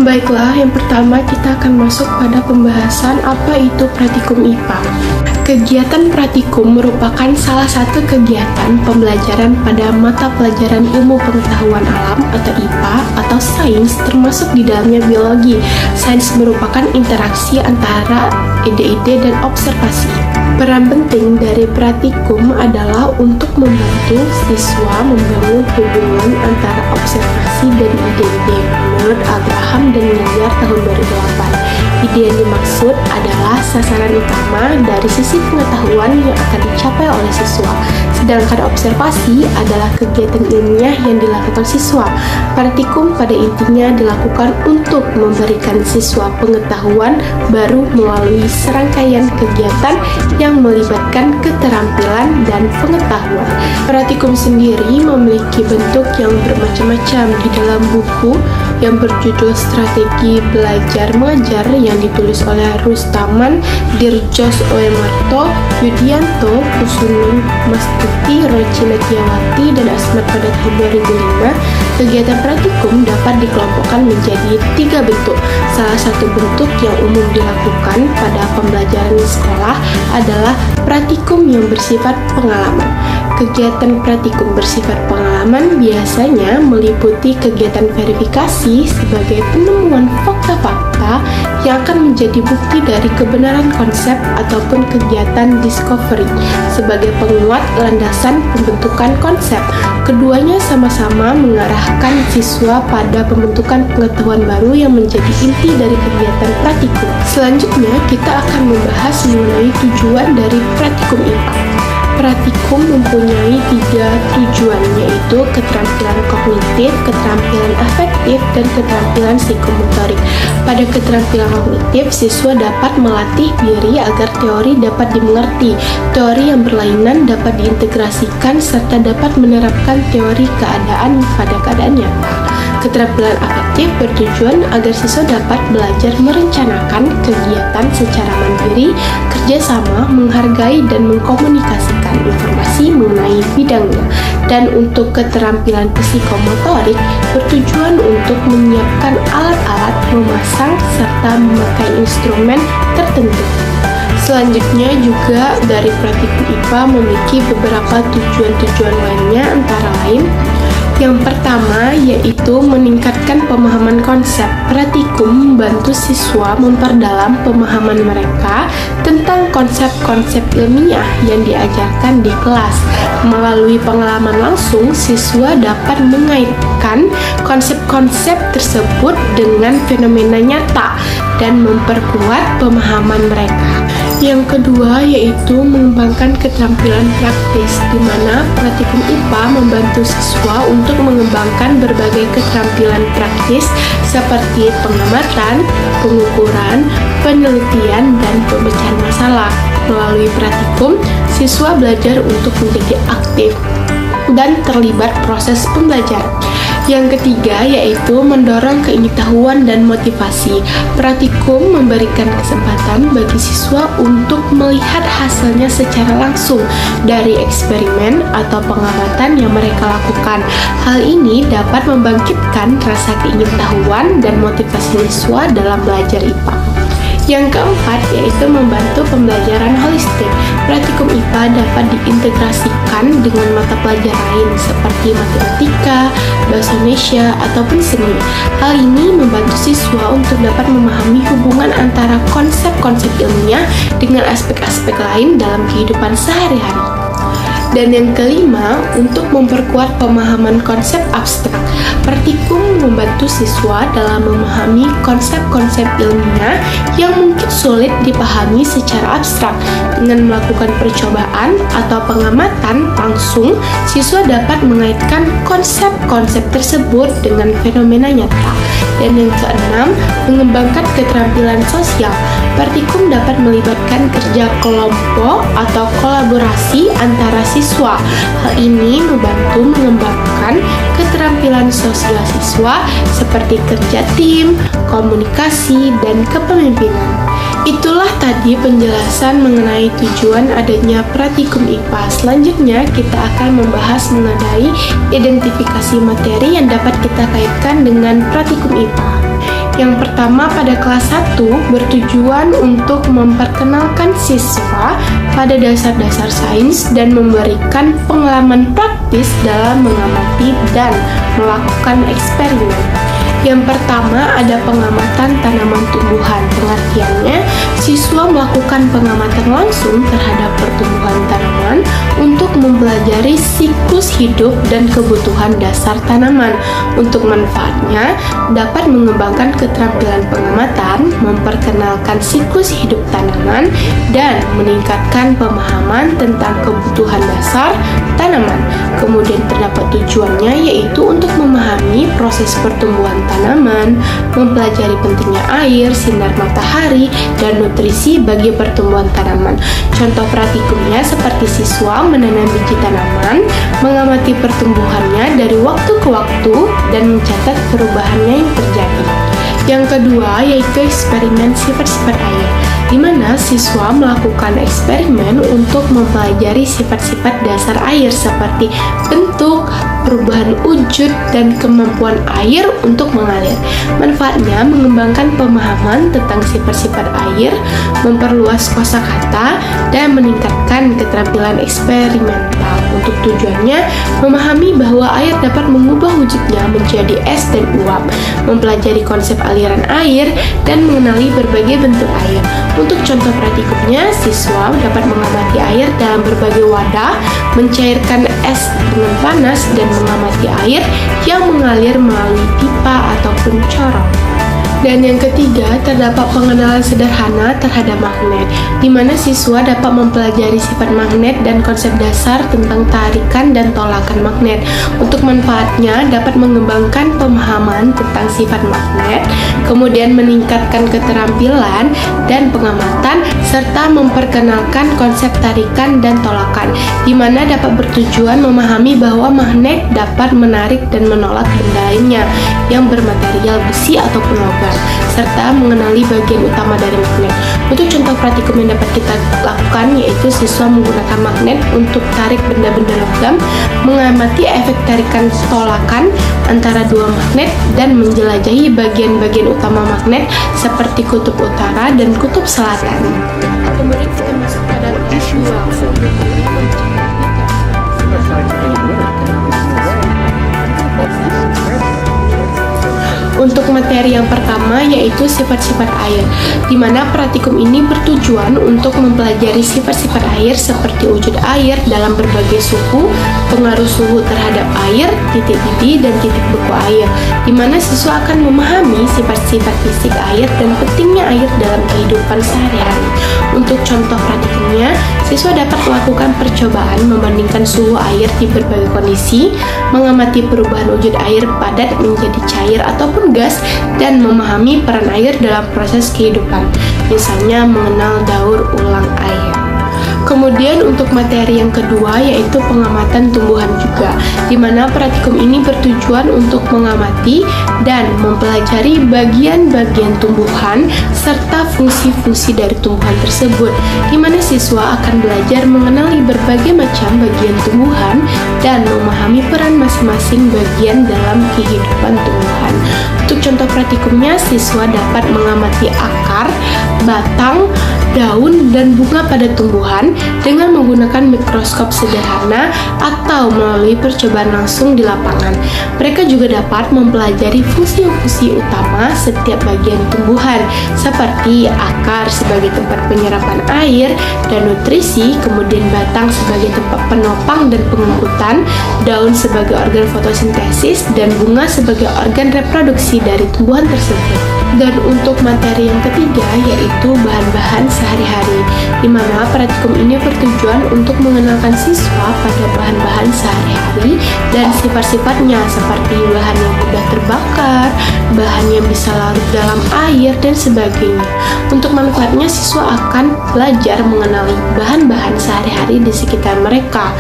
Baiklah, yang pertama kita akan masuk pada pembahasan apa itu praktikum IPA. Kegiatan praktikum merupakan salah satu kegiatan pembelajaran pada mata pelajaran ilmu pengetahuan alam atau IPA atau sains, termasuk di dalamnya biologi. Sains merupakan interaksi antara ide-ide dan observasi. Peran penting dari praktikum adalah untuk membantu siswa membangun hubungan antara observasi dan ide-ide. Menurut Abraham dan Nayar tahun 2008, ide yang dimaksud adalah sasaran utama dari sisi pengetahuan yang akan dicapai oleh siswa, sedangkan observasi adalah kegiatan ilmiah yang dilakukan siswa. Praktikum pada intinya dilakukan untuk memberikan siswa pengetahuan baru melalui serangkaian kegiatan yang melibatkan keterampilan dan pengetahuan. Praktikum sendiri memiliki bentuk yang bermacam-macam. Di dalam buku yang berjudul Strategi Belajar Mengajar yang ditulis oleh Rustaman, Dirjos Oemarto, Yudianto, Kusunung Mastuti, Roci Natiawati, dan Asmat pada tahun 2005, kegiatan praktikum dapat dikelompokkan menjadi 3 bentuk. Salah satu bentuk yang umum dilakukan pada pembelajaran di sekolah adalah praktikum yang bersifat pengalaman. Kegiatan praktikum bersifat pengalaman biasanya meliputi kegiatan verifikasi sebagai penemuan fakta-fakta yang akan menjadi bukti dari kebenaran konsep ataupun kegiatan discovery sebagai penguat landasan pembentukan konsep. Keduanya sama-sama mengarahkan siswa pada pembentukan pengetahuan baru yang menjadi inti dari kegiatan praktikum. Selanjutnya, kita akan membahas mengenai tujuan dari praktikum IPA. Praktikum mempunyai 3 tujuan, yaitu keterampilan kognitif, keterampilan afektif, dan keterampilan psikomotorik. Pada keterampilan kognitif, siswa dapat melatih diri agar teori dapat dimengerti, teori yang berlainan dapat diintegrasikan, serta dapat menerapkan teori keadaan pada keadaan nyata. Keterampilan afektif bertujuan agar siswa dapat belajar merencanakan kegiatan secara mandiri, kerjasama, menghargai, dan mengkomunikasikan informasi mengenai bidangnya. Dan untuk keterampilan psikomotorik bertujuan untuk menyiapkan alat-alat, memasang, serta memakai instrumen tertentu. Selanjutnya juga dari praktikum IPA memiliki beberapa tujuan-tujuan lainnya, antara lain yang pertama yaitu meningkatkan pemahaman konsep. Praktikum membantu siswa memperdalam pemahaman mereka tentang konsep-konsep ilmiah yang diajarkan di kelas. Melalui pengalaman langsung, siswa dapat mengaitkan konsep-konsep tersebut dengan fenomena nyata dan memperkuat pemahaman mereka. Yang kedua yaitu mengembangkan keterampilan praktis, di mana praktikum IPA membantu siswa untuk mengembangkan berbagai keterampilan praktis seperti pengamatan, pengukuran, penelitian, dan pemecahan masalah. Melalui praktikum, siswa belajar untuk menjadi aktif dan terlibat proses pembelajaran. Yang ketiga yaitu mendorong keingetahuan dan motivasi. Praktikum memberikan kesempatan bagi siswa untuk melihat hasilnya secara langsung dari eksperimen atau pengamatan yang mereka lakukan. Hal ini dapat membangkitkan rasa keingetahuan dan motivasi siswa dalam belajar IPA. Yang keempat yaitu membantu pembelajaran holistik. Praktikum IPA dapat diintegrasikan dengan mata pelajaran lain seperti matematika, bahasa Indonesia, ataupun seni. Hal ini membantu siswa untuk dapat memahami hubungan antara konsep-konsep ilmiah dengan aspek-aspek lain dalam kehidupan sehari-hari. Dan yang kelima, untuk memperkuat pemahaman konsep abstrak. Praktikum membantu siswa dalam memahami konsep-konsep ilmiah yang mungkin sulit dipahami secara abstrak. Dengan melakukan percobaan atau pengamatan langsung, siswa dapat mengaitkan konsep-konsep tersebut dengan fenomena nyata. Dan yang keenam, mengembangkan keterampilan sosial. Praktikum dapat melibatkan kerja kelompok atau kolaborasi antara siswa. Hal ini membantu mengembangkan keterampilan sosial siswa seperti kerja tim, komunikasi, dan kepemimpinan. Itulah tadi penjelasan mengenai tujuan adanya praktikum IPA. Selanjutnya kita akan membahas mengenai identifikasi materi yang dapat kita kaitkan dengan praktikum IPA. Yang pertama, pada kelas 1 bertujuan untuk memperkenalkan siswa pada dasar-dasar sains dan memberikan pengalaman praktis dalam mengamati dan melakukan eksperimen. Yang pertama, ada pengamatan tanaman tumbuhan. Pengertiannya, siswa melakukan pengamatan langsung terhadap pertumbuhan tanaman untuk mempelajari siklus hidup dan kebutuhan dasar tanaman. Untuk manfaatnya, dapat mengembangkan keterampilan pengamatan, memperkenalkan siklus hidup tanaman, dan meningkatkan pemahaman tentang kebutuhan dasar tanaman. Kemudian terdapat tujuannya, yaitu untuk memahami proses pertumbuhan tanaman, mempelajari pentingnya air, sinar matahari, dan nutrisi bagi pertumbuhan tanaman. Contoh praktikumnya seperti siswa menanam biji tanaman, mengamati pertumbuhannya dari waktu ke waktu, dan mencatat perubahannya yang terjadi. Yang kedua, yaitu eksperimen sifat-sifat air, di mana siswa melakukan eksperimen untuk mempelajari sifat-sifat dasar air seperti bentuk, perubahan wujud, dan kemampuan air untuk mengalir. Manfaatnya mengembangkan pemahaman tentang sifat-sifat air, memperluas kosakata, dan meningkatkan keterampilan eksperimental. Untuk tujuannya, memahami bahwa air dapat mengubah wujudnya menjadi es dan uap, mempelajari konsep aliran air, dan mengenali berbagai bentuk air. Untuk contoh praktikumnya, siswa dapat mengamati air dalam berbagai wadah, mencairkan es dengan panas, dan mengamati air yang mengalir melalui pipa ataupun corong. Dan yang ketiga, terdapat pengenalan sederhana terhadap magnet, di mana siswa dapat mempelajari sifat magnet dan konsep dasar tentang tarikan dan tolakan magnet. Untuk manfaatnya, dapat mengembangkan pemahaman tentang sifat magnet, kemudian meningkatkan keterampilan dan pengamatan, serta memperkenalkan konsep tarikan dan tolakan, di mana dapat bertujuan memahami bahwa magnet dapat menarik dan menolak benda lainnya yang bermaterial besi ataupun logam, serta mengenali bagian utama dari magnet. Untuk contoh praktikum yang dapat kita lakukan, yaitu siswa menggunakan magnet untuk tarik benda-benda logam, mengamati efek tarikan tolakan antara dua magnet, dan menjelajahi bagian-bagian utama magnet seperti kutub utara dan kutub selatan. Kemudian kita masuk pada kelas 2. Untuk materi yang pertama, yaitu sifat-sifat air, di mana praktikum ini bertujuan untuk mempelajari sifat-sifat air seperti wujud air dalam berbagai suhu, pengaruh suhu terhadap air, titik didih, dan titik beku air, di mana siswa akan memahami sifat-sifat fisik air dan pentingnya air dalam kehidupan sehari-hari. Untuk contoh praktikumnya, siswa dapat melakukan percobaan membandingkan suhu air di berbagai kondisi, mengamati perubahan wujud air padat menjadi cair ataupun gas, dan memahami peran air dalam proses kehidupan, misalnya mengenal daur ulang air. Kemudian untuk materi yang kedua, yaitu pengamatan tumbuhan juga, di mana praktikum ini bertujuan untuk mengamati dan mempelajari bagian-bagian tumbuhan serta fungsi-fungsi dari tumbuhan tersebut, di mana siswa akan belajar mengenali berbagai macam bagian tumbuhan dan memahami peran masing-masing bagian dalam kehidupan tumbuhan. Untuk contoh praktikumnya, siswa dapat mengamati akar, batang, daun, dan bunga pada tumbuhan dengan menggunakan mikroskop sederhana atau melalui percobaan langsung di lapangan. Mereka juga dapat mempelajari fungsi-fungsi utama setiap bagian tumbuhan, seperti akar sebagai tempat penyerapan air dan nutrisi, kemudian batang sebagai tempat penopang dan pengangkutan, daun sebagai organ fotosintesis, dan bunga sebagai organ reproduksi dari tumbuhan tersebut. Dan untuk materi yang ketiga, yaitu bahan-bahan sehari-hari, di mana praktikum ini bertujuan untuk mengenalkan siswa pada bahan-bahan sehari-hari dan sifat-sifatnya, seperti bahan yang mudah terbakar, bahan yang bisa larut dalam air, dan sebagainya. Untuk manfaatnya, siswa akan belajar mengenali bahan-bahan sehari-hari di sekitar mereka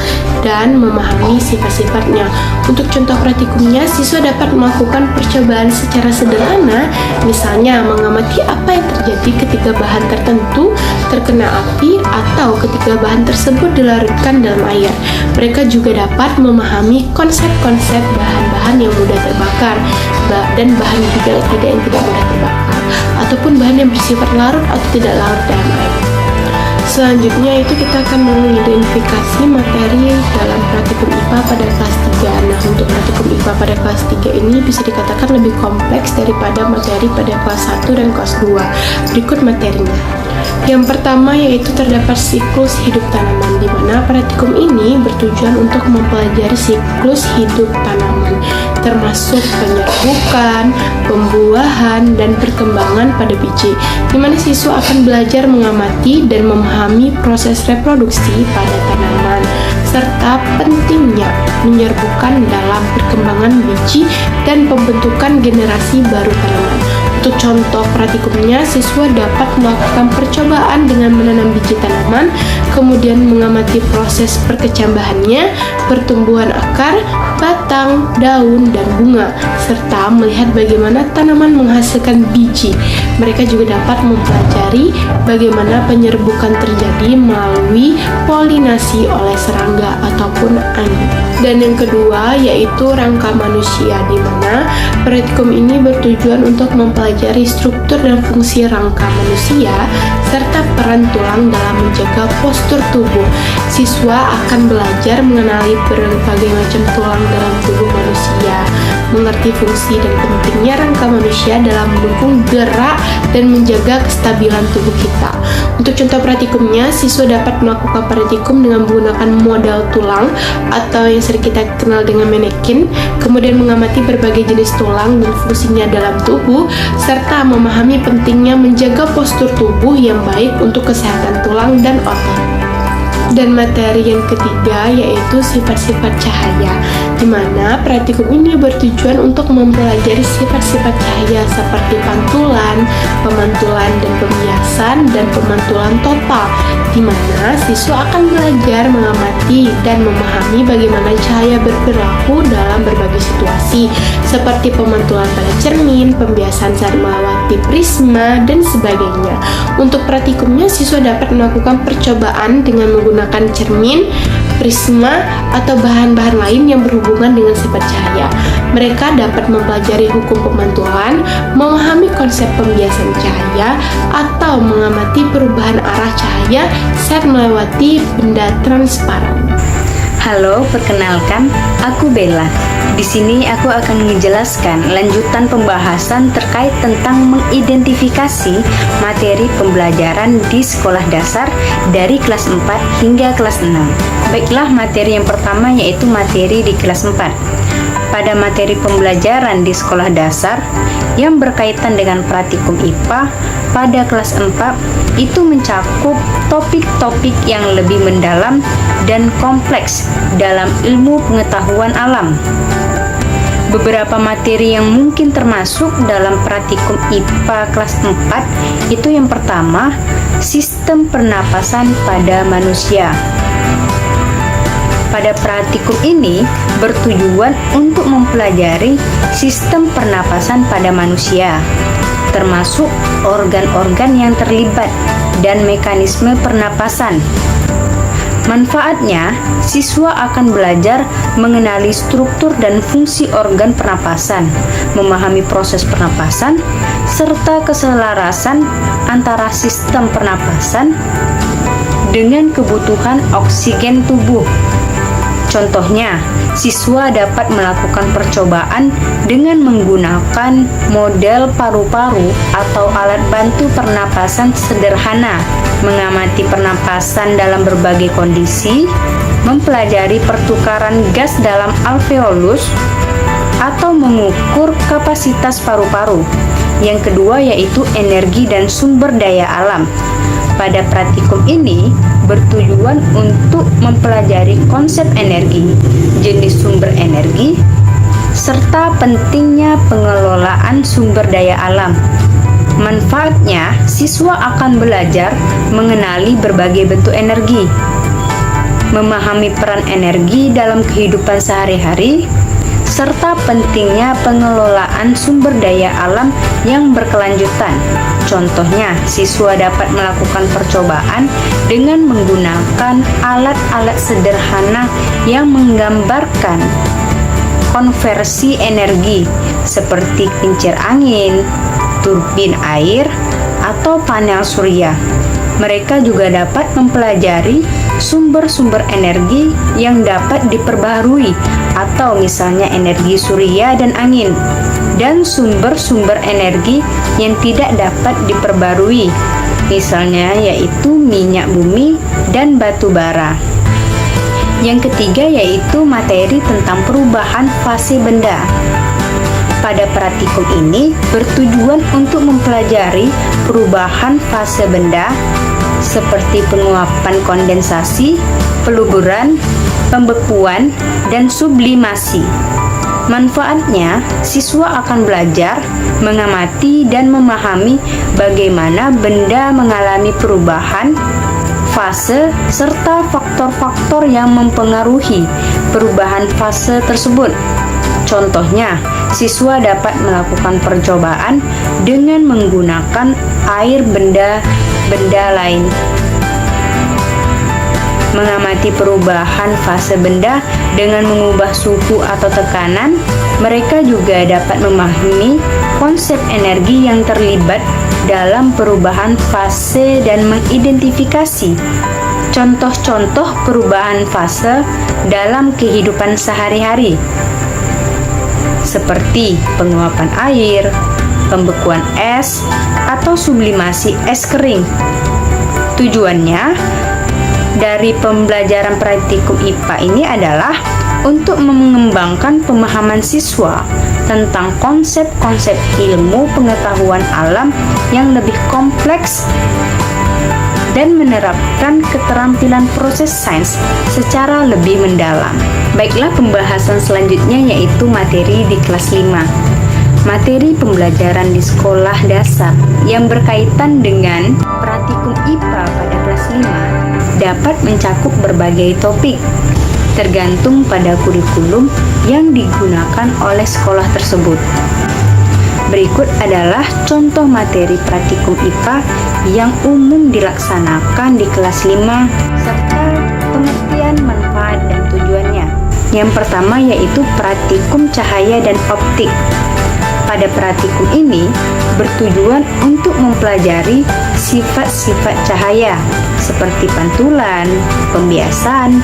dan memahami sifat-sifatnya. Untuk contoh praktikumnya, siswa dapat melakukan percobaan secara sederhana, misalnya mengamati apa yang terjadi ketika bahan tertentu terkena api atau ketika bahan tersebut dilarutkan dalam air. Mereka juga dapat memahami konsep-konsep bahan-bahan yang mudah terbakar dan bahan juga tidak yang tidak mudah terbakar, ataupun bahan yang bersifat larut atau tidak larut dalam air. Selanjutnya itu kita akan mengidentifikasi materi dalam praktikum IPA pada kelas 3. Nah, untuk praktikum IPA pada kelas 3 ini bisa dikatakan lebih kompleks daripada materi pada kelas 1 dan kelas 2. Berikut materinya. Yang pertama yaitu terdapat siklus hidup tanaman, di mana praktikum ini bertujuan untuk mempelajari siklus hidup tanaman, termasuk penyerbukan, pembuahan, dan perkembangan pada biji, di mana siswa akan belajar mengamati dan memahami proses reproduksi pada tanaman, serta pentingnya menyerbukan dalam perkembangan biji dan pembentukan generasi baru tanaman. Untuk contoh praktikumnya, siswa dapat melakukan percobaan dengan menanam biji tanaman, kemudian mengamati proses perkecambahannya, pertumbuhan akar, batang, daun, dan bunga, serta melihat bagaimana tanaman menghasilkan biji. Mereka juga dapat mempelajari bagaimana penyerbukan terjadi melalui polinasi oleh serangga ataupun anyam. Dan yang kedua yaitu rangka manusia, di mana praktikum ini bertujuan untuk mempelajari struktur dan fungsi rangka manusia serta peran tulang dalam menjaga postur tubuh. Siswa akan belajar mengenali berbagai macam tulang dalam tubuh manusia, mengerti fungsi dan pentingnya rangka manusia dalam mendukung gerak dan menjaga kestabilan tubuh kita. Untuk contoh praktikumnya, siswa dapat melakukan praktikum dengan menggunakan model tulang atau yang sering kita kenal dengan manekin, kemudian mengamati berbagai jenis tulang dan fungsinya dalam tubuh, serta memahami pentingnya menjaga postur tubuh yang baik untuk kesehatan tulang dan otot. Dan materi yang ketiga yaitu sifat-sifat cahaya, di mana praktikum ini bertujuan untuk mempelajari sifat-sifat cahaya seperti pantulan, pemantulan dan pembiasan, dan pemantulan total, di mana siswa akan belajar mengamati dan memahami bagaimana cahaya berperilaku dalam berbagai situasi, seperti pemantulan pada cermin, pembiasan saat melewati prisma, dan sebagainya. Untuk praktikumnya, siswa dapat melakukan percobaan dengan menggunakan cermin, prisma, atau bahan-bahan lain yang berhubungan dengan sifat cahaya. Mereka dapat mempelajari hukum pemantulan, memahami konsep pembiasan cahaya, atau mengamati perubahan arah cahaya saat melewati benda transparan. Halo, perkenalkan, aku Bella. Di sini aku akan menjelaskan lanjutan pembahasan terkait tentang mengidentifikasi materi pembelajaran di sekolah dasar dari kelas 4 hingga kelas 6. Baiklah, materi yang pertama yaitu materi di kelas 4. Pada materi pembelajaran di sekolah dasar yang berkaitan dengan praktikum IPA pada kelas 4 itu mencakup topik-topik yang lebih mendalam dan kompleks dalam ilmu pengetahuan alam. Beberapa materi yang mungkin termasuk dalam praktikum IPA kelas 4 itu yang pertama, sistem pernapasan pada manusia. Pada praktikum ini bertujuan untuk mempelajari sistem pernapasan pada manusia, termasuk organ-organ yang terlibat dan mekanisme pernapasan. Manfaatnya, siswa akan belajar mengenali struktur dan fungsi organ pernapasan, memahami proses pernapasan, serta keselarasan antara sistem pernapasan dengan kebutuhan oksigen tubuh. Contohnya, siswa dapat melakukan percobaan dengan menggunakan model paru-paru atau alat bantu pernapasan sederhana, mengamati pernapasan dalam berbagai kondisi, mempelajari pertukaran gas dalam alveolus, atau mengukur kapasitas paru-paru. Yang kedua yaitu energi dan sumber daya alam. Pada praktikum ini bertujuan untuk mempelajari konsep energi, jenis sumber energi, serta pentingnya pengelolaan sumber daya alam. Manfaatnya, siswa akan belajar mengenali berbagai bentuk energi, memahami peran energi dalam kehidupan sehari-hari, serta pentingnya pengelolaan sumber daya alam yang berkelanjutan. Contohnya, siswa dapat melakukan percobaan dengan menggunakan alat-alat sederhana yang menggambarkan konversi energi seperti kincir angin, turbin air, atau panel surya. Mereka juga dapat mempelajari sumber-sumber energi yang dapat diperbaharui atau misalnya energi surya dan angin, dan sumber-sumber energi yang tidak dapat diperbarui, misalnya yaitu minyak bumi dan batu bara. Yang ketiga yaitu materi tentang perubahan fase benda. Pada praktikum ini bertujuan untuk mempelajari perubahan fase benda seperti penguapan kondensasi, peluburan, pembekuan, dan sublimasi. Manfaatnya, siswa akan belajar, mengamati, dan memahami bagaimana benda mengalami perubahan fase serta faktor-faktor yang mempengaruhi perubahan fase tersebut. Contohnya, siswa dapat melakukan percobaan dengan menggunakan air benda lain. Mengamati perubahan fase benda dengan mengubah suhu atau tekanan, mereka juga dapat memahami konsep energi yang terlibat dalam perubahan fase dan mengidentifikasi contoh-contoh perubahan fase dalam kehidupan sehari-hari, seperti penguapan air, pembekuan es, atau sublimasi es kering. Tujuannya dari pembelajaran praktikum IPA ini adalah untuk mengembangkan pemahaman siswa tentang konsep-konsep ilmu pengetahuan alam yang lebih kompleks dan menerapkan keterampilan proses sains secara lebih mendalam. Baiklah, pembahasan selanjutnya yaitu materi di kelas 5. Materi pembelajaran di sekolah dasar yang berkaitan dengan praktikum IPA pada kelas 5 dapat mencakup berbagai topik, tergantung pada kurikulum yang digunakan oleh sekolah tersebut. Berikut adalah contoh materi praktikum IPA yang umum dilaksanakan di kelas 5 serta pengertian manfaat dan tujuannya. Yang pertama yaitu praktikum cahaya dan optik. Pada praktikum ini bertujuan untuk mempelajari sifat-sifat cahaya seperti pantulan, pembiasan,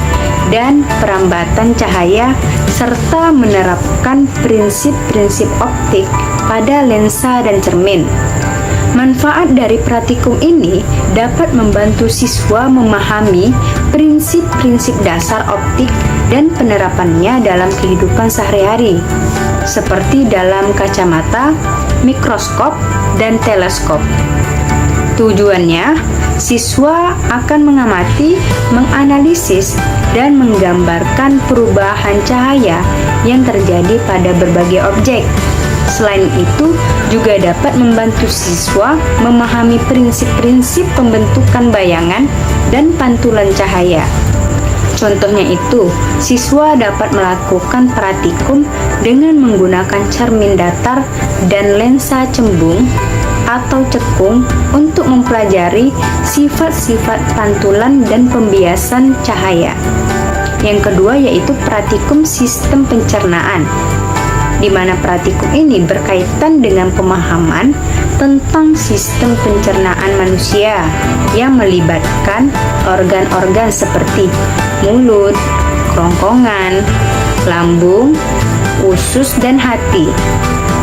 dan perambatan cahaya serta menerapkan prinsip-prinsip optik pada lensa dan cermin. Manfaat dari praktikum ini dapat membantu siswa memahami prinsip-prinsip dasar optik dan penerapannya dalam kehidupan sehari-hari, seperti dalam kacamata, mikroskop, dan teleskop. Tujuannya, siswa akan mengamati, menganalisis, dan menggambarkan perubahan cahaya yang terjadi pada berbagai objek. Selain itu, juga dapat membantu siswa memahami prinsip-prinsip pembentukan bayangan dan pantulan cahaya. Contohnya itu, siswa dapat melakukan praktikum dengan menggunakan cermin datar dan lensa cembung atau cekung untuk mempelajari sifat-sifat pantulan dan pembiasan cahaya. Yang kedua yaitu praktikum sistem pencernaan, di mana praktikum ini berkaitan dengan pemahaman tentang sistem pencernaan manusia yang melibatkan organ-organ seperti mulut, kerongkongan, lambung, usus, dan hati.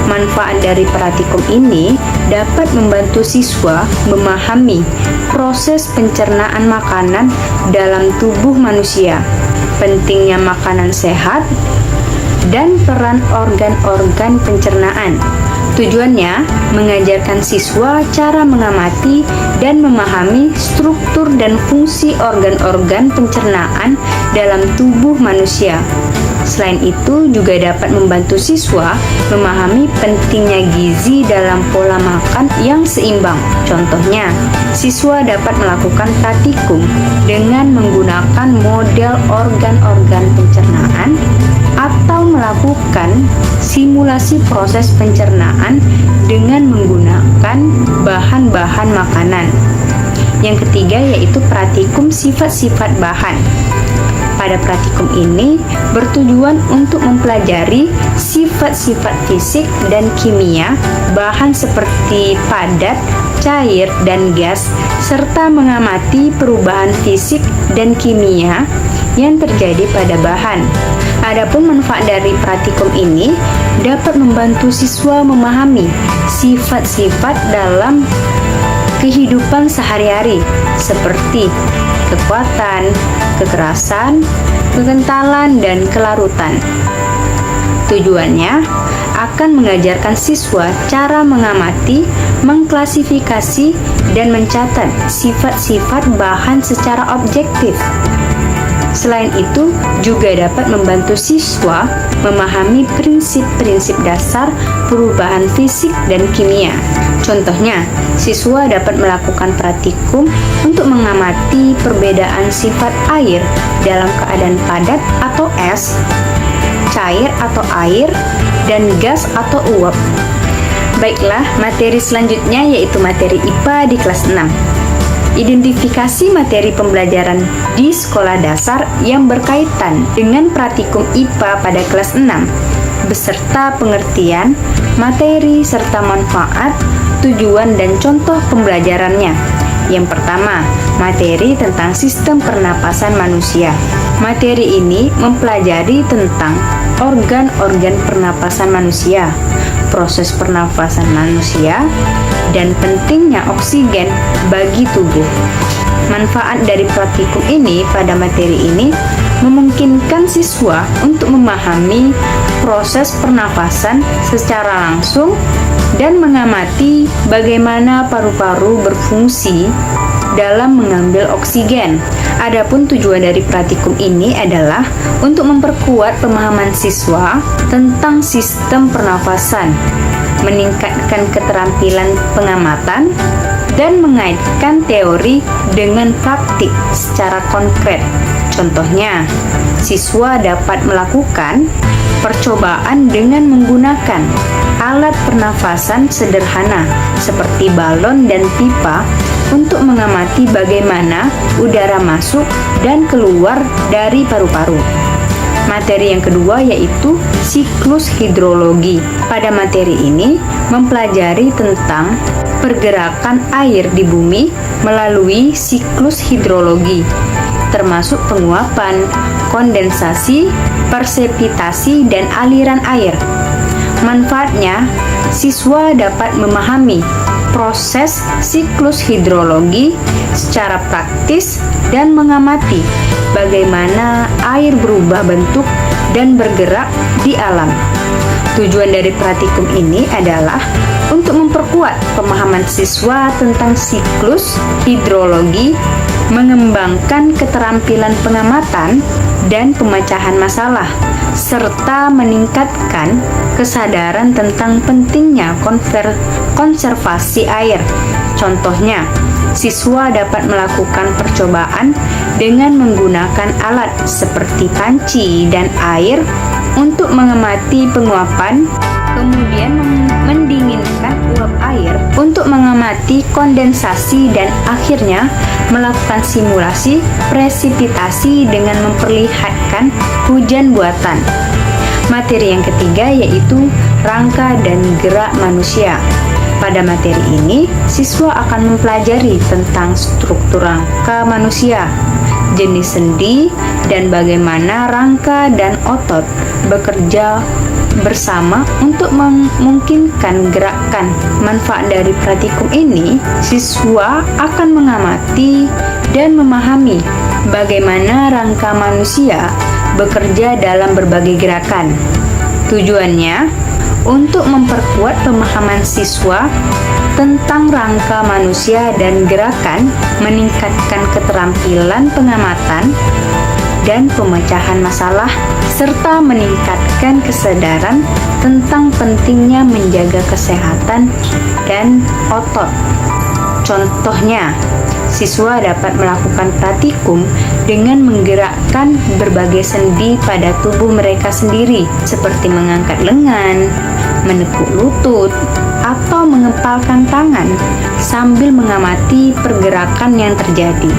Manfaat dari praktikum ini dapat membantu siswa memahami proses pencernaan makanan dalam tubuh manusia, pentingnya makanan sehat, dan peran organ-organ pencernaan. Tujuannya mengajarkan siswa cara mengamati dan memahami struktur dan fungsi organ-organ pencernaan dalam tubuh manusia. Selain itu, juga dapat membantu siswa memahami pentingnya gizi dalam pola makan yang seimbang. Contohnya, siswa dapat melakukan praktikum dengan menggunakan model organ-organ pencernaan atau melakukan simulasi proses pencernaan dengan menggunakan bahan-bahan makanan. Yang ketiga yaitu praktikum sifat-sifat bahan. pada praktikum ini bertujuan untuk mempelajari sifat-sifat fisik dan kimia bahan seperti padat, cair, dan gas, serta mengamati perubahan fisik dan kimia yang terjadi pada bahan. Adapun manfaat dari praktikum ini dapat membantu siswa memahami sifat-sifat dalam kehidupan sehari-hari seperti kekuatan, kekerasan, kekentalan, dan kelarutan. Tujuannya akan mengajarkan siswa cara mengamati, mengklasifikasi, dan mencatat sifat-sifat bahan secara objektif. Selain itu, juga dapat membantu siswa memahami prinsip-prinsip dasar perubahan fisik dan kimia. Contohnya, siswa dapat melakukan praktikum untuk mengamati perbedaan sifat air dalam keadaan padat atau es, cair atau air, dan gas atau uap. Baiklah, materi selanjutnya yaitu materi IPA di kelas 6. Identifikasi materi pembelajaran di sekolah dasar yang berkaitan dengan praktikum IPA pada kelas 6, beserta pengertian, materi, serta manfaat, tujuan, dan contoh pembelajarannya. Yang pertama, materi tentang sistem pernapasan manusia. Materi ini mempelajari tentang organ-organ pernapasan manusia, proses pernapasan manusia, dan pentingnya oksigen bagi tubuh. Manfaat dari praktikum ini pada materi ini memungkinkan siswa untuk memahami proses pernapasan secara langsung dan mengamati bagaimana paru-paru berfungsi dalam mengambil oksigen. Adapun tujuan dari praktikum ini adalah untuk memperkuat pemahaman siswa tentang sistem pernafasan, meningkatkan keterampilan pengamatan, dan mengaitkan teori dengan praktik secara konkret. Contohnya, siswa dapat melakukan percobaan dengan menggunakan alat pernafasan sederhana seperti balon dan pipa untuk mengamati bagaimana udara masuk dan keluar dari paru-paru. Materi yang kedua yaitu siklus hidrologi. Pada materi ini mempelajari tentang pergerakan air di bumi melalui siklus hidrologi, termasuk penguapan, kondensasi, persepitasi, dan aliran air. Manfaatnya, siswa dapat memahami proses siklus hidrologi secara praktis dan mengamati bagaimana air berubah bentuk dan bergerak di alam. Tujuan dari praktikum ini adalah untuk memperkuat pemahaman siswa tentang siklus hidrologi, mengembangkan keterampilan pengamatan dan pemecahan masalah, serta meningkatkan kesadaran tentang pentingnya konservasi air. Contohnya, siswa dapat melakukan percobaan dengan menggunakan alat seperti panci dan air untuk mengamati penguapan, kemudian mendinginkan uap air untuk mengamati kondensasi, dan akhirnya melakukan simulasi presipitasi dengan memperlihatkan hujan buatan. Materi yang ketiga yaitu rangka dan gerak manusia. Pada materi ini, siswa akan mempelajari tentang struktur rangka manusia, jenis sendi, dan bagaimana rangka dan otot bekerja bersama untuk memungkinkan gerakan. Manfaat dari praktikum ini, siswa akan mengamati dan memahami bagaimana rangka manusia bekerja dalam berbagai gerakan. Tujuannya untuk memperkuat pemahaman siswa tentang rangka manusia dan gerakan, meningkatkan keterampilan pengamatan dan pemecahan masalah, serta meningkatkan kesadaran tentang pentingnya menjaga kesehatan dan otot. Contohnya, siswa dapat melakukan praktikum dengan menggerakkan berbagai sendi pada tubuh mereka sendiri, seperti mengangkat lengan, menekuk lutut, atau mengepalkan tangan sambil mengamati pergerakan yang terjadi.